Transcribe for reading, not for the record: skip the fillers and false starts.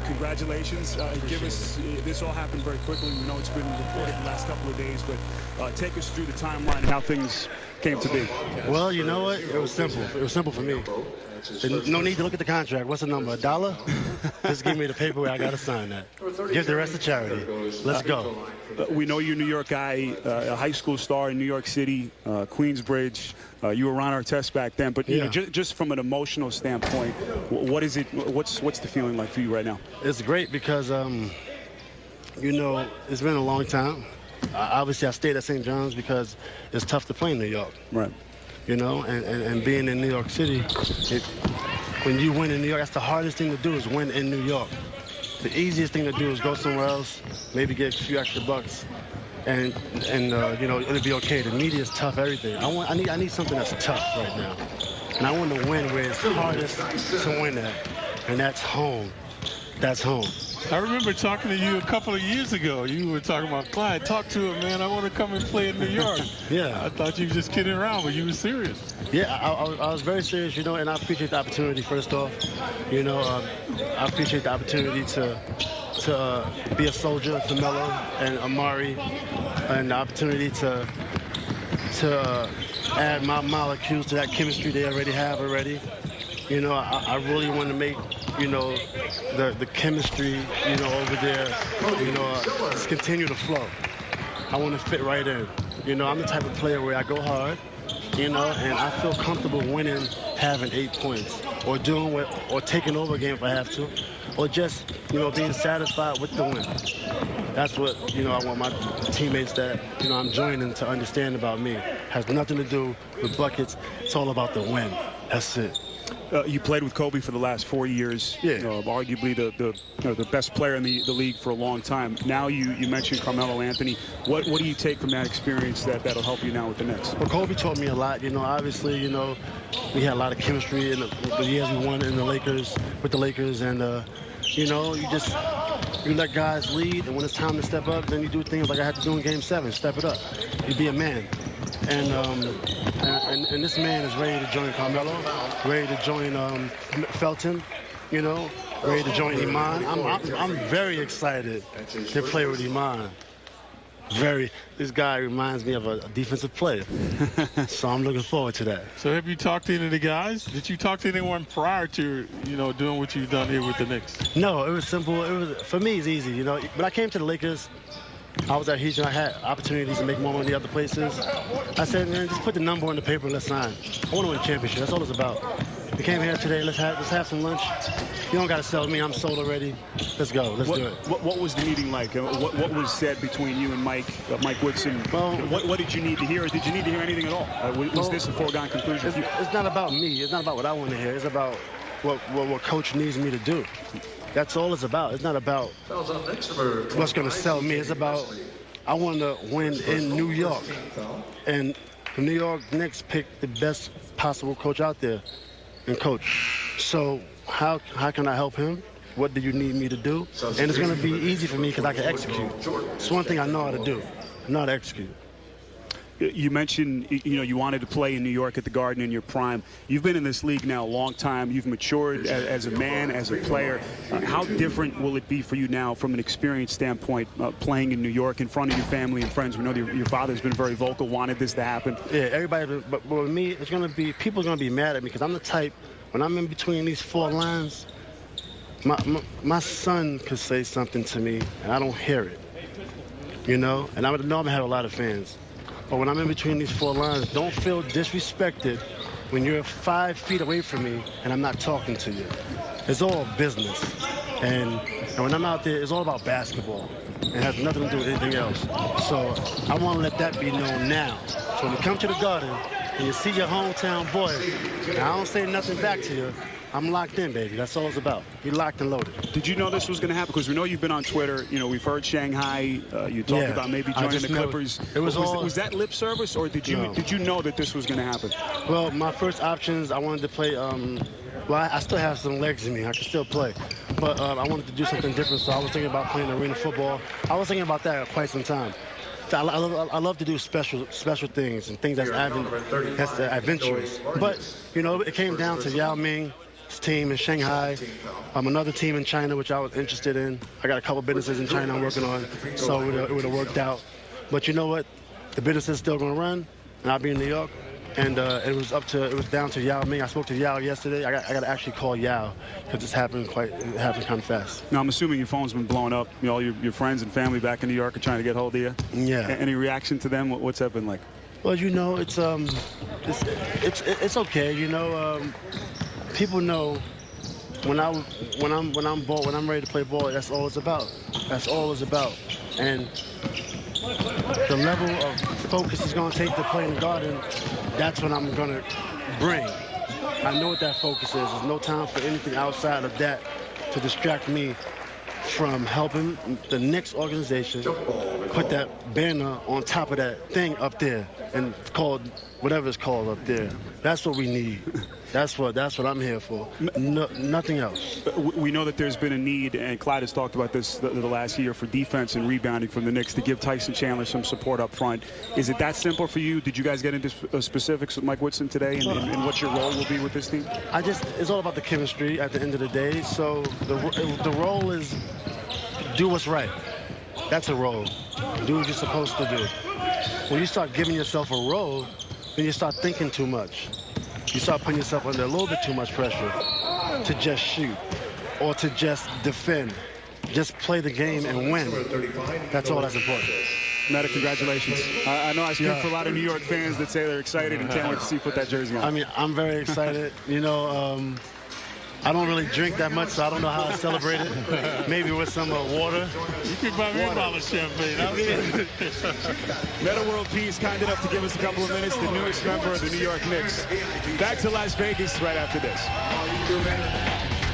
Congratulations. Give us, this all happened very quickly. We know it's been reported the last couple of days, but take us through the timeline and how things came to be. Well, you know what? It was simple. It was simple for me. No need to look at the contract. What's the number? $1? Just give me the paperwork. I got to sign that. Give the rest to charity. Let's go. We know you're a New York guy, a high school star in New York City, Queensbridge. You were on our test back then, but you know, just from an emotional standpoint, what is it? What's the feeling like for you right now? It's great because, you know, it's been a long time. Obviously, I stayed at St. John's because it's tough to play in New York. Right. You know, and being in New York City, when you win in New York, that's the hardest thing to do is win in New York. The easiest thing to do is go somewhere else, maybe get a few extra bucks, and you know, it'll be okay. The media is tough, everything. I need something that's tough right now. And I want to win where it's hardest to win at, and that's home. That's home. I remember talking to you a couple of years ago. You were talking about, Clyde, talk to him, man. I want to come and play in New York. Yeah. I thought you were just kidding around, but you were serious. Yeah, I was very serious, you know, and I appreciate the opportunity, first off. You know, I appreciate the opportunity to be a soldier for Melo and Amari, and the opportunity to add my molecules to that chemistry they already have already. You know, I really want to make, you know, the chemistry, you know, over there, you know, just continue to flow. I want to fit right in. You know, I'm the type of player where I go hard, you know, and I feel comfortable winning, having 8 points, or doing what, or taking over a game if I have to, or just, you know, being satisfied with the win. That's what, you know, I want my teammates that, you know, I'm joining to understand about me. Has nothing to do with buckets. It's all about the win. That's it. You played with Kobe for the last 4 years. Yeah. Arguably the best player in the league for a long time. Now you mentioned Carmelo Anthony. What do you take from that experience that'll help you now with the Knicks? Well, Kobe taught me a lot. You know, obviously, you know, we had a lot of chemistry in the years we won in the Lakers, with the Lakers, and you know, you let guys lead, and when it's time to step up, then you do things like I had to do in Game 7, step it up. You be a man. And this man is ready to join Carmelo, ready to join Felton, you know, ready to join Iman. I'm very excited to play with Iman. This guy reminds me of a defensive player, so I'm looking forward to that. So have you talked to any of the guys? Did you talk to anyone prior to, you know, doing what you've done here with the Knicks? No, it was simple. For me, it's easy, you know. When I came to the Lakers, I was at Houston. I had opportunities to make more money other places. I said, man, just put the number on the paper and let's sign. I want to win a championship. That's all it's about. We came here today. Let's have some lunch. You don't got to sell me. I'm sold already. Let's go. Let's do it. What was the meeting like? What was said between you and Mike Woodson? Well, what did you need to hear, or did you need to hear anything at all? Was this a foregone conclusion? It's not about me. It's not about what I want to hear. It's about what Coach needs me to do. That's all it's about. It's not about what's going to sell me. It's about I want to win in New York. And the New York Knicks picked the best possible coach out there and coach. So how can I help him? What do you need me to do? And it's going to be easy for me because I can execute. It's one thing I know how to do. I know how to execute. You mentioned, you know, you wanted to play in New York at the Garden in your prime. You've been in this league now a long time. You've matured as a man, as a player. How different will it be for you now from an experience standpoint, playing in New York in front of your family and friends? We know your father's been very vocal, wanted this to happen. Yeah, everybody, but with me, it's going to be, people are going to be mad at me because I'm the type, when I'm in between these four lines, my son could say something to me and I don't hear it, you know? And I know I'm going to have a lot of fans. But when I'm in between these four lines, don't feel disrespected when you're 5 feet away from me and I'm not talking to you. It's all business. And when I'm out there, it's all about basketball. It has nothing to do with anything else. So I want to let that be known now. So when you come to the Garden and you see your hometown boy, and I don't say nothing back to you, I'm locked in, baby. That's all it's about. You're locked and loaded. Did you know this was going to happen? Because we know you've been on Twitter. You know, we've heard Shanghai. You talked about maybe joining the Clippers. Was that lip service, or did you know that this was going to happen? Well, my first options, I wanted to play. Well, I still have some legs in me. I can still play. But I wanted to do something different, so I was thinking about playing arena football. I was thinking about that quite some time. I love to do special things and things that's adventurous. But, you know, it came down to Yao Ming team in Shanghai, another team in China, which I was interested in. I got a couple businesses in China I'm working on, so it would have worked out. But you know what? The business is still going to run, and I'll be in New York. And it was down to Yao Ming. I spoke to Yao yesterday. I got to actually call Yao because it happened kind of fast. Now, I'm assuming your phone's been blowing up. You know, all your friends and family back in New York are trying to get hold of you. Yeah. Any reaction to them? What's that been like? Well, you know, it's okay. You know, people know when I'm ready to play ball. That's all it's about. That's all it's about. And the level of focus is going to take to play in the Garden, that's what I'm going to bring. I know what that focus is. There's no time for anything outside of that to distract me from helping the Knicks organization put that banner on top of that thing up there and called whatever it's called up there. That's what we need. That's what I'm here for. Nothing else. We know that there's been a need, and Clyde has talked about this the last year, for defense and rebounding from the Knicks to give Tyson Chandler some support up front. Is it that simple for you? Did you guys get into specifics with Mike Woodson today and what your role will be with this team? It's all about the chemistry at the end of the day. So the role is do what's right. That's a role. Do what you're supposed to do. When you start giving yourself a role, then you start thinking too much. You start putting yourself under a little bit too much pressure to just shoot or to just defend. Just play the game and win. That's all that's important. Metta, congratulations. I know I speak for a lot of New York fans that say they're excited and can't wait to see you put that jersey on. I mean, I'm very excited. You know, I don't really drink that much, so I don't know how I celebrate it. Maybe with some water. You can buy me a bottle of champagne. Metta World Peace, kind enough to give us a couple of minutes, the newest member of the New York Knicks. Back to Las Vegas right after this.